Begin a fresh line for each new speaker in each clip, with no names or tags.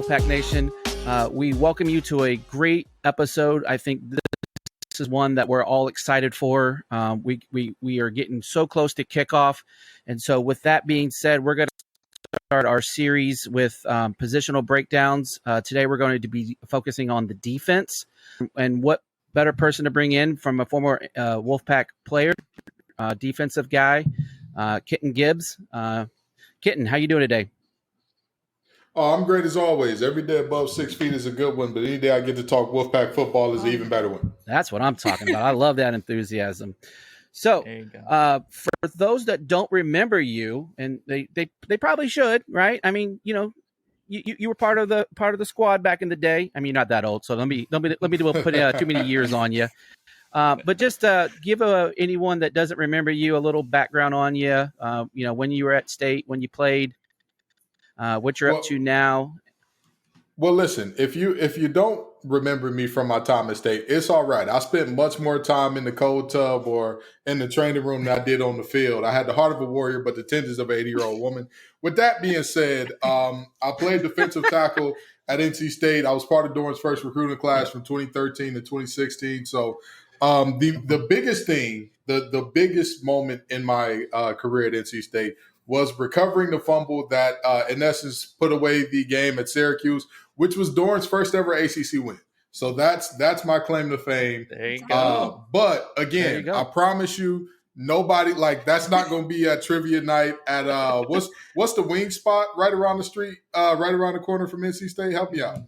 Wolfpack Nation. We welcome you to a great episode. I think this is one that we're all excited for. We are getting so close to kickoff. And so with that being said, we're going to start our series with positional breakdowns. Today we're going to be focusing on the defense. And what better person to bring in from a former Wolfpack player, defensive guy, Kenton Gibbs. Kenton, how you doing today?
Oh, I'm great as always. Every day above 6 feet is a good one, but any day I get to talk Wolfpack football is an even better one.
That's what I'm talking about. I love that enthusiasm. So for those that don't remember you, and they probably should, right? I mean, you were part of the squad back in the day. I mean, you're not that old, so let me put too many years on you. But just give anyone that doesn't remember you a little background on you. When you were at State, when you played, what you're up to now.
Well, listen, if you don't remember me from my time at State, it's all right. I spent much more time in the cold tub or in the training room than I did on the field. I had the heart of a warrior, but the tendons of an 80-year-old woman. With that being said, I played defensive tackle at NC State. I was part of Dorn's first recruiting class from 2013 to 2016. So the biggest thing, the biggest moment in my career at NC State was recovering the fumble that, in essence, put away the game at Syracuse, which was Dorn's first ever ACC win. So that's my claim to fame.
There you go.
But again, I promise you, nobody that's not going to be at trivia night at what's the wing spot right around the street, right around the corner from NC State. Help me out.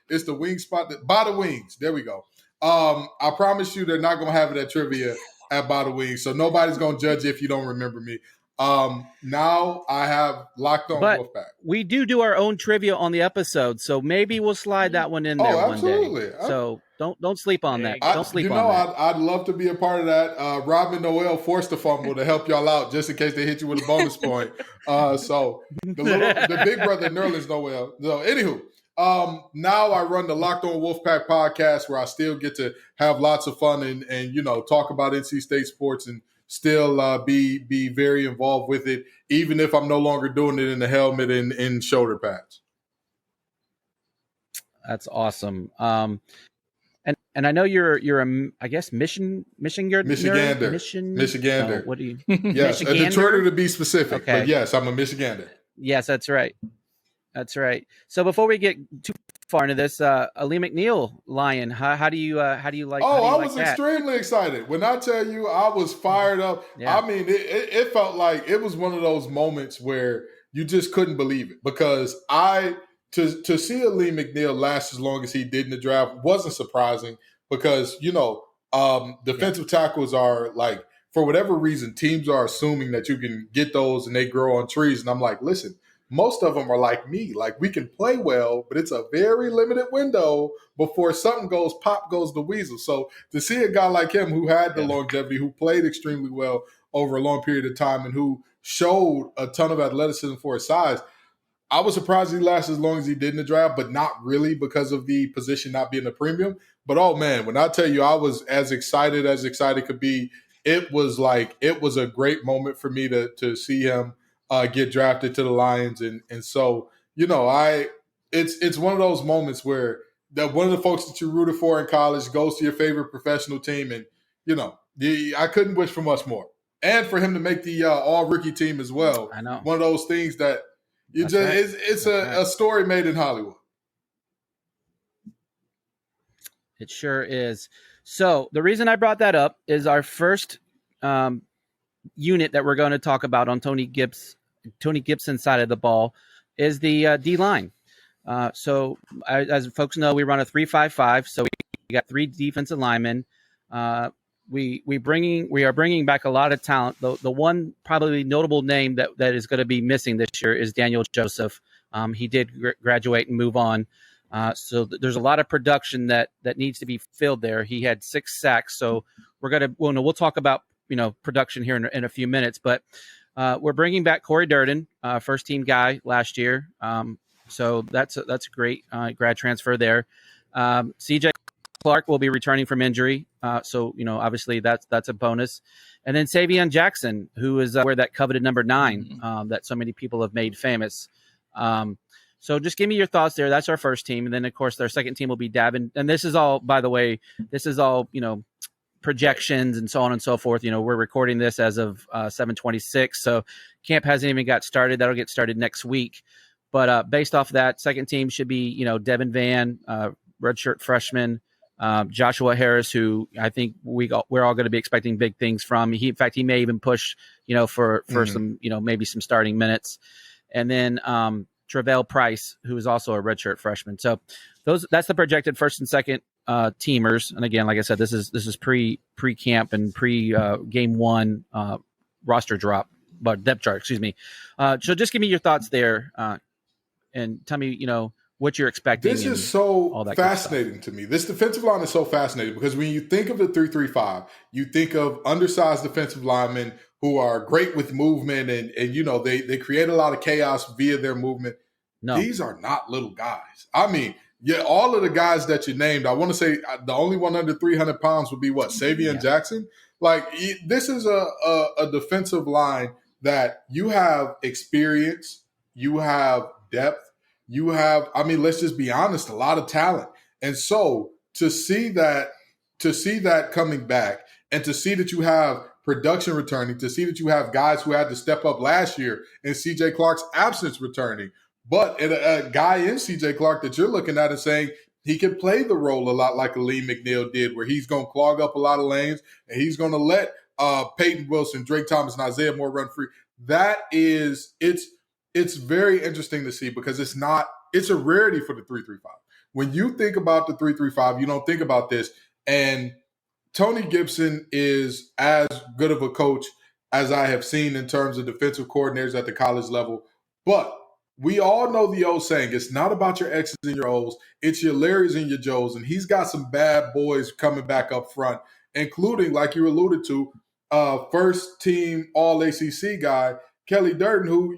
It's the wing spot by the Wings. There we go. I promise you, they're not going to have it at trivia at By the Wings. So nobody's going to judge you if you don't remember me. Now I have Locked On Wolfpack.
We do our own trivia on the episode, so maybe we'll slide that one in there one day. So don't sleep on that. Don't sleep on that.
I'd love to be a part of that. Robin Noel forced a fumble to help y'all out just in case they hit you with a bonus point. So the big brother Nerlens Noel. So anywho, now I run the Locked On Wolfpack podcast where I still get to have lots of fun and talk about NC State sports and still be very involved with it, even if I'm no longer doing it in the helmet and in shoulder pads.
That's awesome. And I know you're I guess Michigander.
Michigander.
What do you?
Yes, a Detroiter to be specific. Okay. But yes, I'm a Michigander.
Yes, that's right. That's right. So before we get too far into this, Ali McNeil Lion, how do you like?
Oh, I was extremely excited. When I tell you, I was fired up. Yeah. I mean, it felt like it was one of those moments where you just couldn't believe it because to see Ali McNeil last as long as he did in the draft wasn't surprising because defensive tackles are like, for whatever reason, teams are assuming that you can get those and they grow on trees, and I'm like, listen. Most of them are like me. Like, we can play well, but it's a very limited window before something goes, pop goes the weasel. So to see a guy like him who had the longevity, who played extremely well over a long period of time and who showed a ton of athleticism for his size, I was surprised he lasted as long as he did in the draft, but not really because of the position not being a premium. But, oh, man, when I tell you I was as excited could be, it was a great moment for me to see him get drafted to the Lions, and so it's one of those moments where one of the folks that you rooted for in college goes to your favorite professional team, and I couldn't wish for much more, and for him to make the all rookie team as well.
I know,
one of those things that it's a story made in Hollywood.
It sure is. So the reason I brought that up is our first unit that we're going to talk about on Tony Gibson's side of the ball is the D-line. So as folks know, we run a 3-5-5. So we got three defensive linemen. We are bringing back a lot of talent. The one probably notable name that is going to be missing this year is Daniel Joseph. He did graduate and move on. So there's a lot of production that needs to be filled there. He had 6 sacks. So we'll talk about production here in a few minutes, but we're bringing back Corey Durden, first team guy last year. So that's a great grad transfer there. CJ Clark will be returning from injury. So obviously that's a bonus. And then Savion Jackson, who is where that coveted number 9 that so many people have made famous. So just give me your thoughts there. That's our first team. And then, of course, our second team will be Davin. And this is all, by the way, this is all, projections and so on and so forth. We're recording this as of 7/26. So camp hasn't even got started. That'll get started next week. But based off of that, second team should be, Devin Van, redshirt freshman, Joshua Harris, who I think we're all going to be expecting big things from. In fact, he may even push, for some, maybe some starting minutes. And then Travell Price, who is also a redshirt freshman. So that's the projected first and second teamers. And again, like I said, this is pre-camp and game one roster drop, but depth chart, excuse me. So just give me your thoughts there and tell me, what you're expecting.
This is so fascinating to me. This defensive line is so fascinating because when you think of the 3-3-5, you think of undersized defensive linemen who are great with movement and they create a lot of chaos via their movement.
No.
These are not little guys. I mean, yeah, all of the guys that you named, I want to say the only one under 300 pounds would be what? Savion Jackson? Like, this is a defensive line that you have experience, you have depth, you have, let's just be honest, a lot of talent. And so to see that coming back and to see that you have production returning, to see that you have guys who had to step up last year and CJ Clark's absence returning, but a guy in CJ Clark that you're looking at and saying he can play the role a lot like Aleem McNeil did, where he's going to clog up a lot of lanes and he's going to let Peyton Wilson, Drake Thomas, and Isaiah Moore run free. It's very interesting to see because it's a rarity for the 3-3-5. When you think about the 3-3-5, you don't think about this. And Tony Gibson is as good of a coach as I have seen in terms of defensive coordinators at the college level. But we all know the old saying, it's not about your X's and your O's, it's your Larrys and your Joes. And he's got some bad boys coming back up front, including, like you alluded to, first team All-ACC guy, Kelly Durden, who,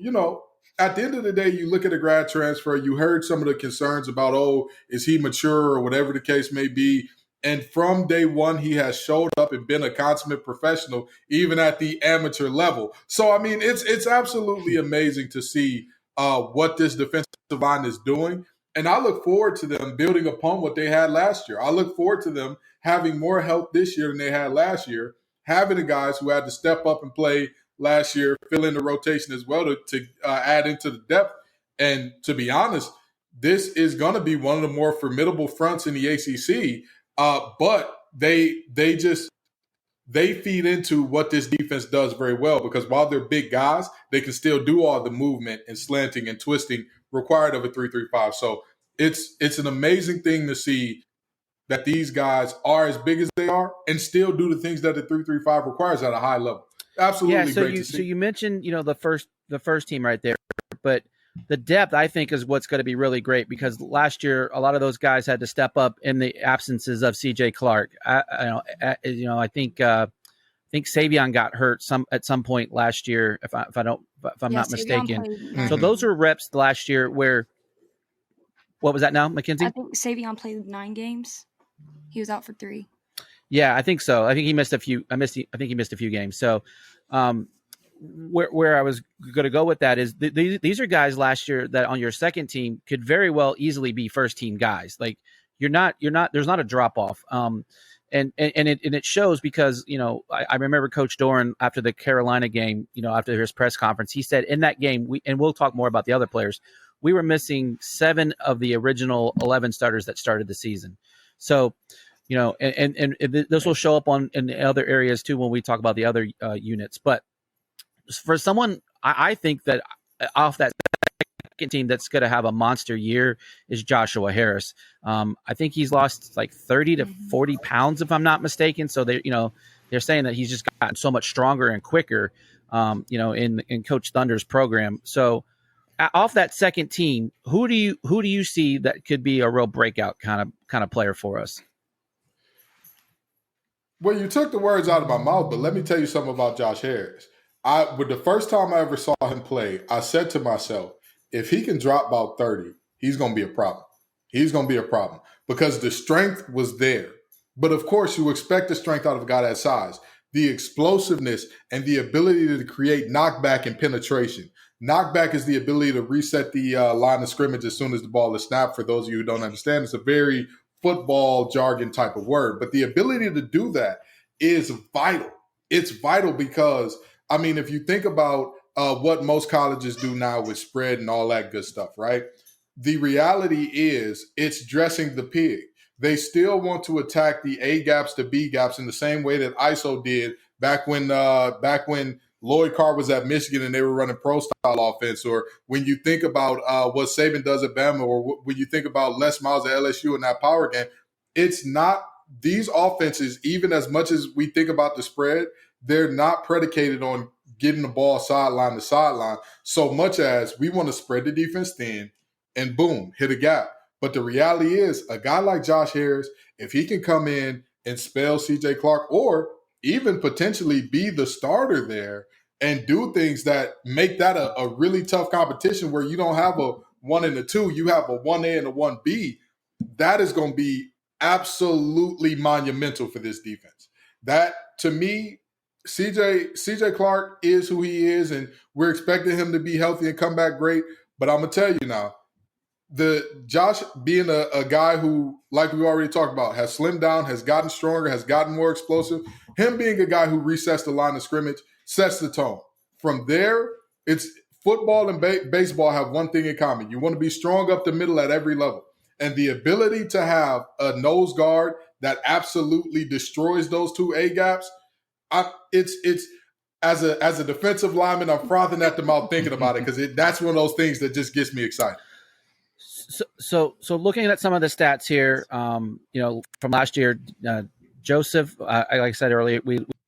at the end of the day, you look at a grad transfer, you heard some of the concerns about, is he mature or whatever the case may be. And from day one, he has showed up and been a consummate professional, even at the amateur level. So, it's absolutely amazing to see what this defensive line is doing. And I look forward to them building upon what they had last year. I look forward to them having more help this year than they had last year, having the guys who had to step up and play last year, fill in the rotation as well to add into the depth. And to be honest, this is going to be one of the more formidable fronts in the ACC. But they feed into what this defense does very well because while they're big guys, they can still do all the movement and slanting and twisting required of a 3-3-5. So it's an amazing thing to see that these guys are as big as they are and still do the things that the 3-3-5 requires at a high level. Absolutely great to see.
So you mentioned, the first team right there, but the depth I think is what's going to be really great because last year a lot of those guys had to step up in the absences of CJ Clark. I think Savion got hurt at some point last year if I'm not mistaken. So those are reps last year where what was that now, Mackenzie?
I think Savion played 9 games. He was out for 3.
Yeah, I think so. I think he missed a few. I think he missed a few games. So, where I was going to go with that is these are guys last year that on your second team could very well easily be first team guys. Like you're not. There's not a drop off. And it shows because I remember Coach Doran after the Carolina game. After his press conference, he said in that game we'll talk more about the other players. We were missing 7 of the original 11 starters that started the season. So. And this will show up in the other areas too when we talk about the other units. But for someone, I think that off that second team that's going to have a monster year is Joshua Harris. I think he's lost like 30 to 40 pounds, if I'm not mistaken. So they're saying that he's just gotten so much stronger and quicker, in Coach Thunder's program. So off that second team, who do you see that could be a real breakout kind of player for us?
Well, you took the words out of my mouth, but let me tell you something about Josh Harris. With the first time I ever saw him play, I said to myself, if he can drop about 30, he's going to be a problem. He's going to be a problem because the strength was there. But of course, you expect the strength out of a guy that size, the explosiveness and the ability to create knockback and penetration. Knockback is the ability to reset the line of scrimmage as soon as the ball is snapped. For those of you who don't understand, it's a very football jargon type of word. But the ability to do that is vital. It's vital because, I mean, if you think about what most colleges do now with spread and all that good stuff, right? The reality is it's dressing the pig. They still want to attack the A gaps to B gaps in the same way that ISO did back when Lloyd Carr was at Michigan and they were running pro-style offense, or when you think about what Saban does at Bama, or when you think about Les Miles at LSU in that power game, it's not these offenses, even as much as we think about the spread, they're not predicated on getting the ball sideline to sideline so much as we want to spread the defense thin and boom, hit a gap. But the reality is a guy like Josh Harris, if he can come in and spell CJ Clark or even potentially be the starter there and do things that make that a really tough competition where you don't have a 1 and a 2, you have a 1A and a 1B, that is going to be absolutely monumental for this defense. That, to me, CJ Clark is who he is, and we're expecting him to be healthy and come back great. But I'm going to tell you now, the Josh being a guy who, like we already talked about, has slimmed down, has gotten stronger, has gotten more explosive, him being a guy who resets the line of scrimmage sets the tone. From there, it's football and baseball have one thing in common. You want to be strong up the middle at every level. And the ability to have a nose guard that absolutely destroys those two A gaps, it's as a defensive lineman, I'm frothing at the mouth thinking about it because that's one of those things that just gets me excited.
So looking at some of the stats here, from last year, Joseph, like I said earlier,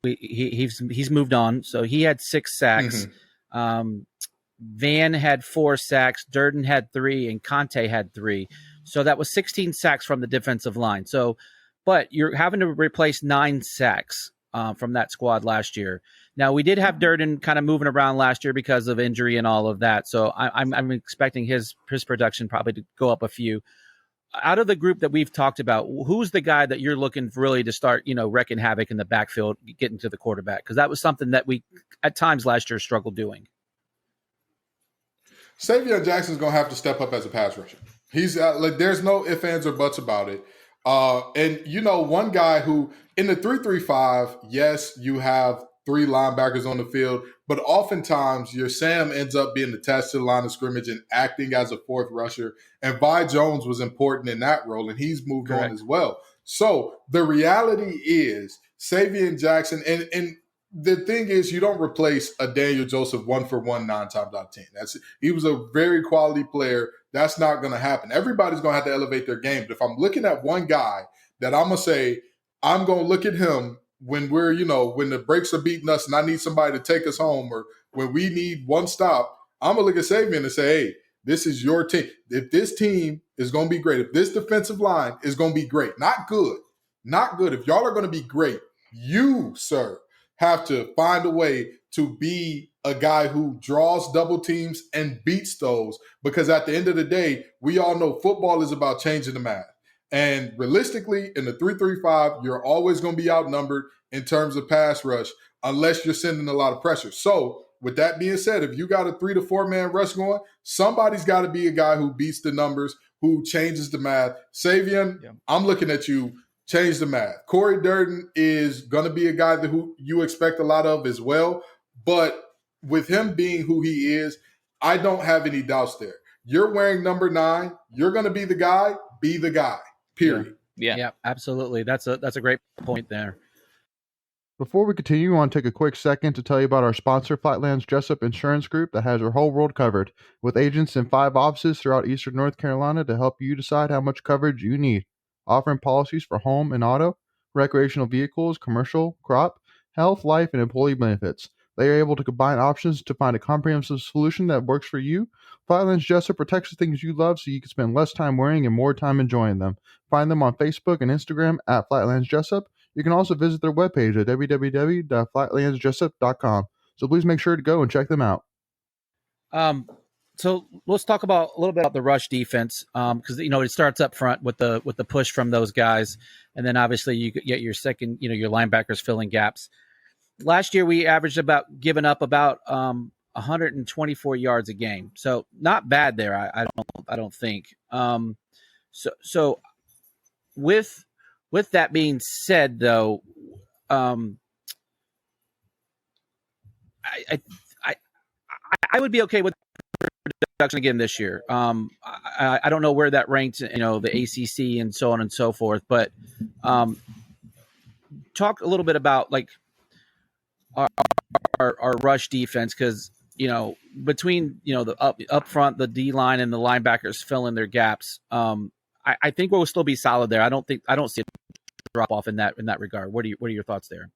he's moved on. So he had 6 sacks. Mm-hmm. Van had 4 sacks. Durden had 3, and Conte had 3. So that was 16 sacks from the defensive line. So, but you're having to replace 9 sacks from that squad last year. Now, we did have Durden kind of moving around last year because of injury and all of that. So I'm expecting his production probably to go up a few. Out of the group that we've talked about, who's the guy that you're looking for really to start, wrecking havoc in the backfield, getting to the quarterback? Because that was something that we, at times last year, struggled doing.
Savion Jackson's going to have to step up as a pass rusher. He's there's no ifs, ands, or buts about it. And, one guy who in the 3-3-5, yes, you have 3 linebackers on the field, but oftentimes your Sam ends up being attached to the line of scrimmage and acting as a 4th rusher. And Vi Jones was important in that role, and he's moved on as well. So the reality is Savion Jackson, and the thing is, you don't replace a Daniel Joseph 1-for-1 9 times out of 10. He was a very quality player. That's not going to happen. Everybody's going to have to elevate their game. But if I'm looking at one guy that I'm going to say, I'm going to look at him when we're, when the brakes are beating us and I need somebody to take us home, or when we need one stop, I'm going to look at Savion and say, hey, this is your team. If this team is going to be great, if this defensive line is going to be great, not good. If y'all are going to be great, you, sir, have to find a way to be a guy who draws double teams and beats those, because at the end of the day, we all know football is about changing the math. And realistically, in the 3-3-5, you're always going to be outnumbered in terms of pass rush unless you're sending a lot of pressure. So with that being said, if you got a 3 to 4 man rush going, somebody's got to be a guy who beats the numbers, who changes the math. Savion, yeah. I'm looking at you. Change the math. Corey Durden is going to be a guy who you expect a lot of as well. But with him being who he is, I don't have any doubts there. You're wearing number 9. You're going to be the guy. Be the guy. Period.
Yeah, absolutely. That's a great point there.
Before we continue, I want to take a quick second to tell you about our sponsor, Flatlands Jessup Insurance Group, that has your whole world covered, with agents in 5 offices throughout Eastern North Carolina to help you decide how much coverage you need. Offering policies for home and auto, recreational vehicles, commercial, crop, health, life, and employee benefits. They are able to combine options to find a comprehensive solution that works for you. Flatlands Jessup protects the things you love so you can spend less time worrying and more time enjoying them. Find them on Facebook and Instagram at Flatlands Jessup. You can also visit their webpage at www.flatlandsjessup.com. So please make sure to go and check them out.
So let's talk about a little bit about the rush defense, because it starts up front with the push from those guys, and then obviously you get your second, your linebackers filling gaps. Last year we averaged giving up about 124 yards a game. So not bad there. I don't think. So with that being said, though, I would be okay with production again this year. I don't know where that ranks, the ACC and so on and so forth, but talk a little bit about like our rush defense, because between the up front, the D line and the linebackers filling their gaps. I think we'll still be solid there. I don't see a drop off in that regard. What are your thoughts there?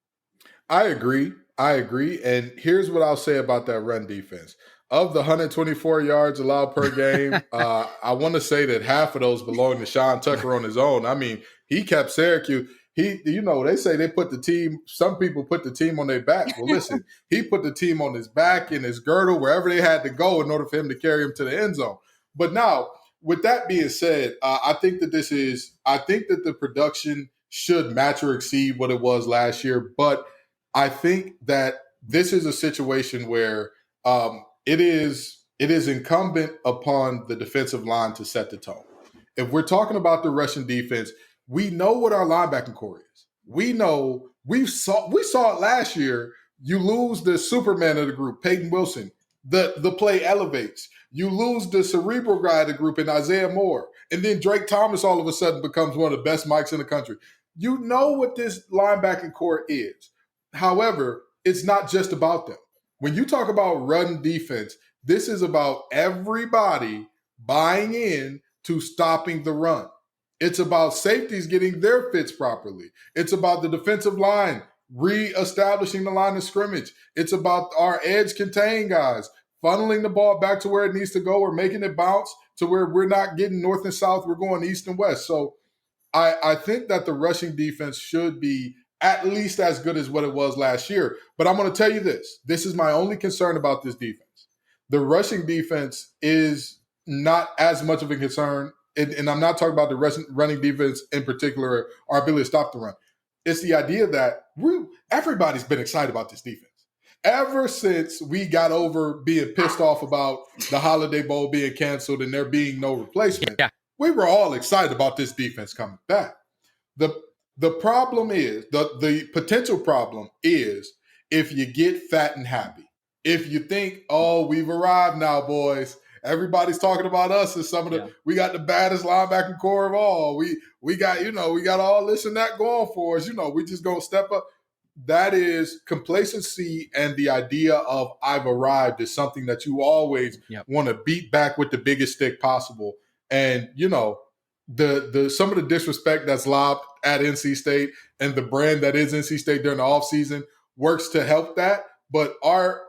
I agree. And here's what I'll say about that run defense. Of the 124 yards allowed per game, I want to say that half of those belong to Sean Tucker on his own. I mean, he kept Syracuse. They say they put the team, some people put the team on their back. Well, listen, he put the team on his back, in his girdle, wherever they had to go in order for him to carry him to the end zone. But now, with that being said, I think that the production should match or exceed what it was last year. But I think that this is a situation where it is incumbent upon the defensive line to set the tone. If we're talking about the Russian defense, we know what our linebacking core is. We saw it last year. You lose the Superman of the group, Peyton Wilson. The play elevates. You lose the cerebral guy of the group in Isaiah Moore. And then Drake Thomas all of a sudden becomes one of the best mics in the country. You know what this linebacking core is. However, it's not just about them. When you talk about run defense, this is about everybody buying in to stopping the run. It's about safeties getting their fits properly. It's about the defensive line reestablishing the line of scrimmage. It's about our edge contain guys funneling the ball back to where it needs to go, or making it bounce to where we're not getting north and south, we're going east and west. So I think that the rushing defense should be at least as good as what it was last year. But I'm going to tell you this. This is my only concern about this defense. The rushing defense is not as much of a concern, and I'm not talking about the running defense in particular, our ability to stop the run. It's the idea that everybody's been excited about this defense. Ever since we got over being pissed off about the Holiday Bowl being canceled and there being no replacement, we were all excited about this defense coming back. The problem is, the potential problem is, if you get fat and happy. If you think, oh, we've arrived now, boys. Everybody's talking about us as we got the baddest linebacking core of all. We got all this and that going for us. We just gonna step up. That is complacency, and the idea of I've arrived is something that you always want to beat back with the biggest stick possible. And the some of the disrespect that's lobbed at NC State and the brand that is NC State during the offseason works to help that. But our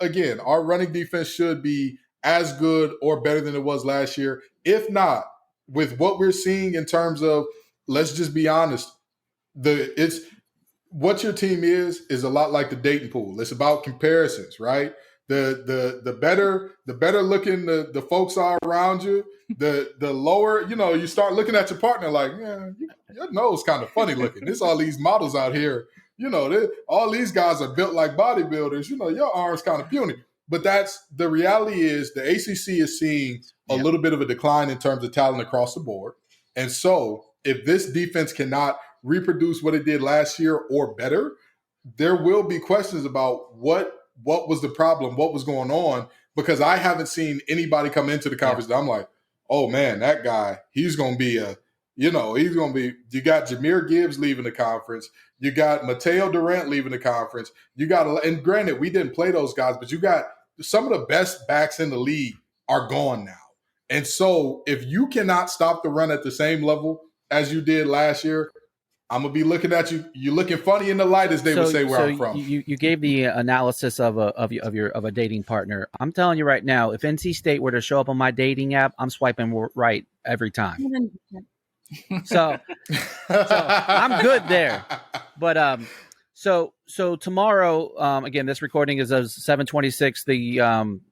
running defense should be as good or better than it was last year. If not, with what we're seeing in terms of, let's just be honest, what your team is a lot like the dating pool. It's about comparisons, right? The better looking the folks are around you, the lower, you start looking at your partner like, yeah, your nose kind of funny looking. There's all these models out here, all these guys are built like bodybuilders, your arms kind of puny. But that's the reality is the ACC is seeing a little bit of a decline in terms of talent across the board. And so if this defense cannot reproduce what it did last year or better, there will be questions about what was the problem, what was going on, because I haven't seen anybody come into the conference that I'm like, oh man, that guy, he's going to be you got Jahmyr Gibbs leaving the conference. You got Mateo Durant leaving the conference. And granted, we didn't play those guys, but you got some of the best backs in the league are gone now. And so if you cannot stop the run at the same level as you did last year, I'm going to be looking at you. You're looking funny in the light, as they would say where I'm from.
You gave the analysis of a dating partner. I'm telling you right now, if NC State were to show up on my dating app, I'm swiping right every time. So I'm good there. But so tomorrow, again, this recording is of 7/26.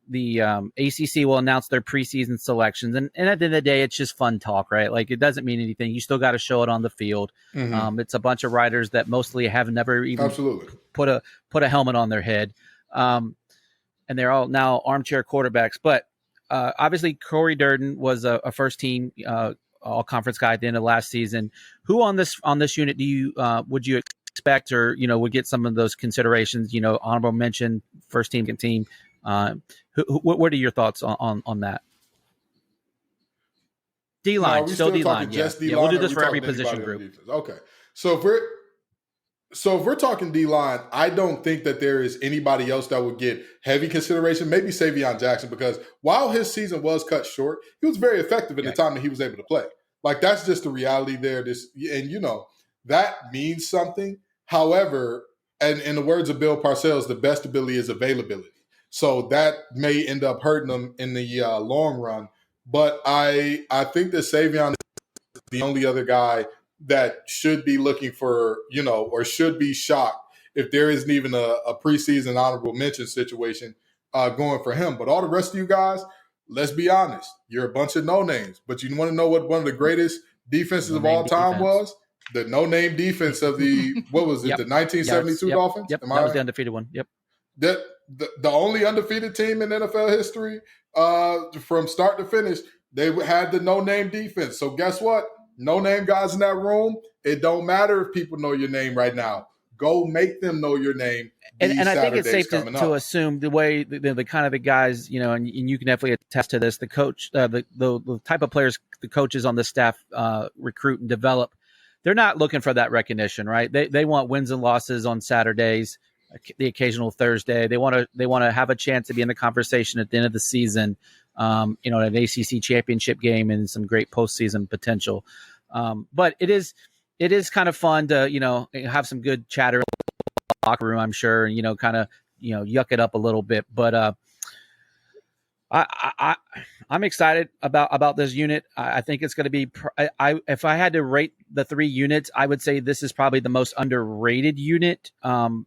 The ACC will announce their preseason selections, and at the end of the day, it's just fun talk, right? Like, it doesn't mean anything. You still got to show it on the field. Mm-hmm. It's a bunch of riders that mostly have never even put a helmet on their head. and they're all now armchair quarterbacks. But obviously, Corey Durden was a first team all conference guy at the end of last season. Who on this unit do you would you expect, or would get some of those considerations? Honorable mention, first team, second team. What are your thoughts on that? D-line,
no,
still D-line.
Yeah.
D-line, we'll do this for every position group.
Okay. So if we're talking D-line, I don't think that there is anybody else that would get heavy consideration. Maybe Savion Jackson, because while his season was cut short, he was very effective in the time that he was able to play. Like, that's just the reality there. That means something. However, and in the words of Bill Parcells, the best ability is availability. So that may end up hurting them in the long run. But I think that Savion is the only other guy that should be looking for, or should be shocked if there isn't even a preseason honorable mention situation going for him. But all the rest of you guys, let's be honest, you're a bunch of no-names. But you want to know what one of the greatest defenses of all time was? The no-name defense of the, what was it, the 1972 Dolphins?
Yep, that was the undefeated one. Yep.
The only undefeated team in NFL history from start to finish, they had the no-name defense. So guess what? No-name guys in that room, it don't matter if people know your name right now. Go make them know your name.
And I think it's safe to assume the way the kind of the guys, and you can definitely attest to this, the coach, the type of players the coaches on the staff recruit and develop, they're not looking for that recognition, right? They want wins and losses on Saturdays, the occasional Thursday. They want to have a chance to be in the conversation at the end of the season, an ACC championship game and some great postseason potential. But it is kind of fun to, have some good chatter in the locker room, I'm sure, and, kind of, yuck it up a little bit. But I'm excited about this unit. I think it's going to be, if I had to rate the three units, I would say this is probably the most underrated unit,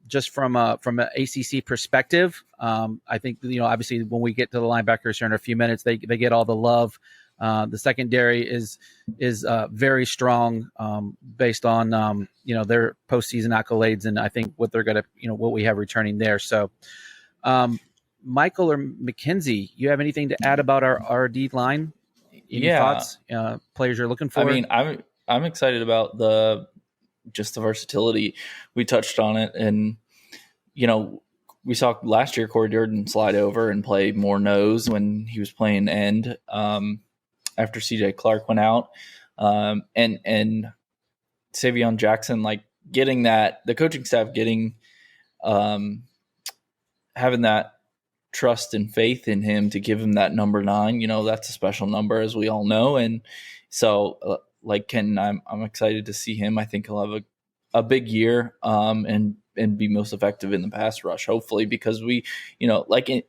just from an ACC perspective. I think, obviously when we get to the linebackers here in a few minutes, they get all the love. The secondary is very strong, based on, their postseason accolades. And I think what they're going to, what we have returning there. So, Michael or Mackenzie, you have anything to add about our D line? Any thoughts? Players you're looking for?
I mean, I'm excited about the versatility. We touched on it, and we saw last year Corey Durden slide over and play more nose when he was playing end after CJ Clark went out, and Savion Jackson, like getting that, the coaching staff getting having that trust and faith in him to give him that number 9. That's a special number, as we all know. And so like Kenton, I'm excited to see him. I think he'll have a big year, and be most effective in the pass rush, hopefully, because we, like in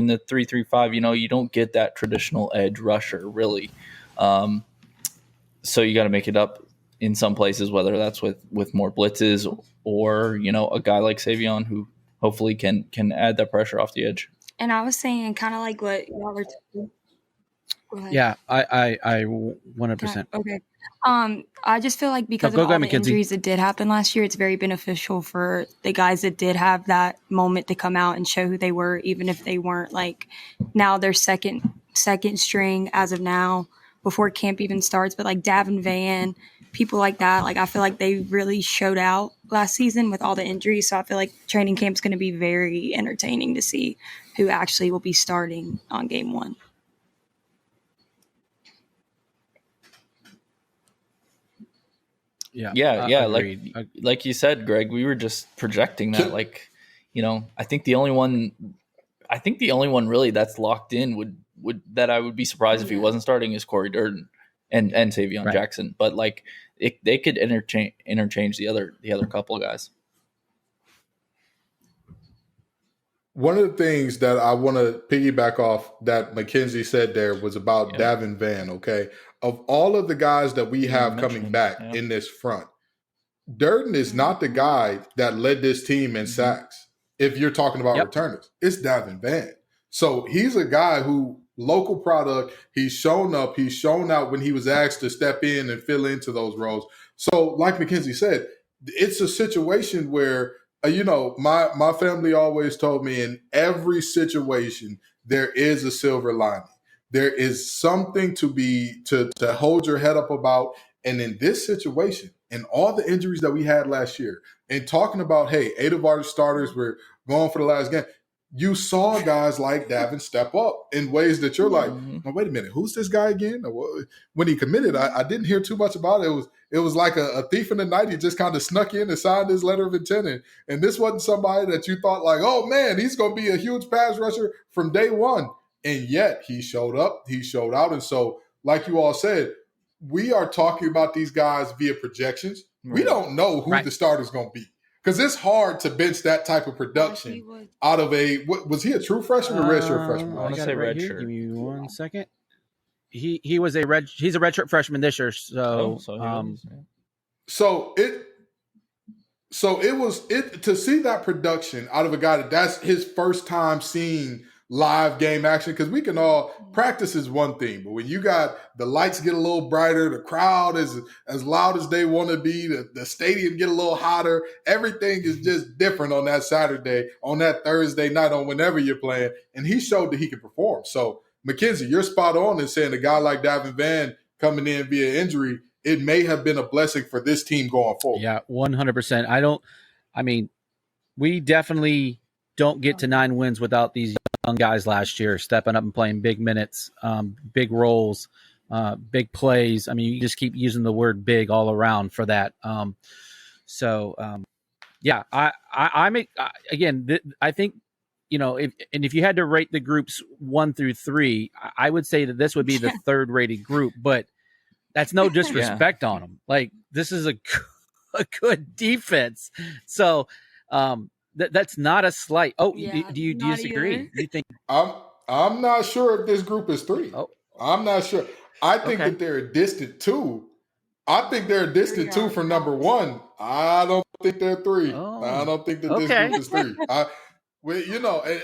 the 3-3-5, you don't get that traditional edge rusher really. So you got to make it up in some places, whether that's with more blitzes or, a guy like Savion who hopefully can add that pressure off the edge.
And I was saying kind of like what y'all were talking.
Yeah, I 100%.
Okay. I just feel like because of all the injuries that did happen last year, it's very beneficial for the guys that did have that moment to come out and show who they were, even if they weren't like now they're second string as of now before camp even starts. But like Davin Van, people like that, like I feel like they really showed out last season with all the injuries. So I feel like training camp's going to be very entertaining to see who actually will be starting on game 1.
Yeah. Like you said, Greg, we were just projecting that. Like, I think the only one really that's locked in would that I would be surprised if he wasn't starting is Corey Durden and Savion Jackson. But like they could interchange the other couple of guys.
One of the things that I want to piggyback off that Mackenzie said there was about Davin Van, okay? Of all of the guys that we have coming back in this front, Durden is not the guy that led this team in sacks. If you're talking about returners, it's Davin Van. So he's a guy who, local product, he's shown up, he's shown out when he was asked to step in and fill into those roles. So like Mackenzie said, it's a situation where my family always told me in every situation there is a silver lining. There is something to hold your head up about. And in this situation, and all the injuries that we had last year, and talking about, hey, 8 of our starters were going for the last game, you saw guys like Davin step up in ways that you're like, oh, wait a minute, who's this guy again? When he committed, I didn't hear too much about it. It was like a thief in the night. He just kind of snuck in and signed his letter of intent. And this wasn't somebody that you thought like, oh, man, he's going to be a huge pass rusher from day one. And yet he showed up, he showed out. And so, like you all said, we are talking about these guys via projections. Right. We don't know who the starter's going to be. Because it's hard to bench that type of production out of was he a true freshman or redshirt freshman?
I want to say redshirt.
Give me 1 second. He's a redshirt freshman this year. So
it was to see that production out of a guy that's his first time seeing live game action, because we can all practice is one thing, but when you got the lights get a little brighter, the crowd is as loud as they want to be, the stadium get a little hotter, everything is just different on that Saturday, on that Thursday night, on whenever you're playing, and he showed that he could perform. So Mackenzie, you're spot on in saying a guy like Davin Vann coming in via injury, it may have been a blessing for this team going forward.
Yeah, 100%. We definitely don't get to 9 wins without these young guys last year stepping up and playing big minutes, big roles, big plays. You just keep using the word big all around for that. I think, if you had to rate the groups 1 through 3, I would say that this would be the third rated group, but that's no disrespect on them. Like, this is a good defense. So, that's not a slight. Oh, do you disagree? Do you think?
I'm not sure if this group is 3. Oh. I'm not sure. I think that they're a distant 2. I think they're a distant 2 from number 1. I don't think they're 3. Oh. I don't think that this group is 3.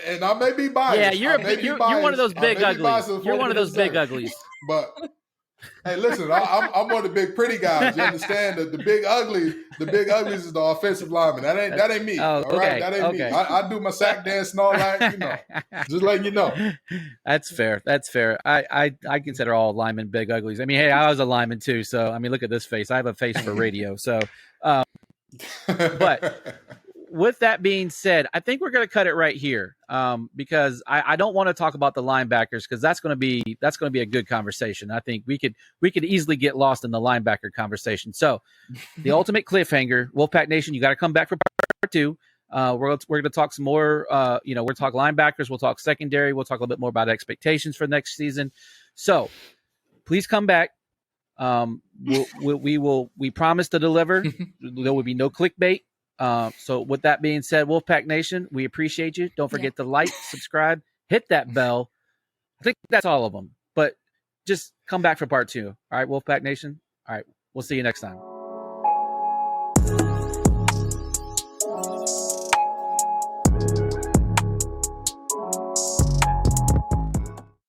And I may be biased.
Yeah, you're one of those big uglies. You're one of those big uglies.
But hey, listen, I'm one of the big pretty guys. You understand that the big uglies is the offensive lineman. That ain't me.
Oh,
all right, that ain't me. I do my sack dance and all that. Just letting you know.
That's fair. I consider all linemen big uglies. Hey, I was a lineman too. So look at this face. I have a face for radio. So, but with that being said, I think we're going to cut it right here because I don't want to talk about the linebackers because that's going to be a good conversation. I think we could easily get lost in the linebacker conversation. So the ultimate cliffhanger, Wolfpack Nation, you got to come back for part 2. We're going to talk some more. We'll talk linebackers. We'll talk secondary. We'll talk a little bit more about expectations for next season. So please come back. We promise to deliver. There will be no clickbait. So with that being said, Wolfpack Nation, we appreciate you. Don't forget to like, subscribe, hit that bell. I think that's all of them, but just come back for part 2. All right, Wolfpack Nation. All right, we'll see you next time.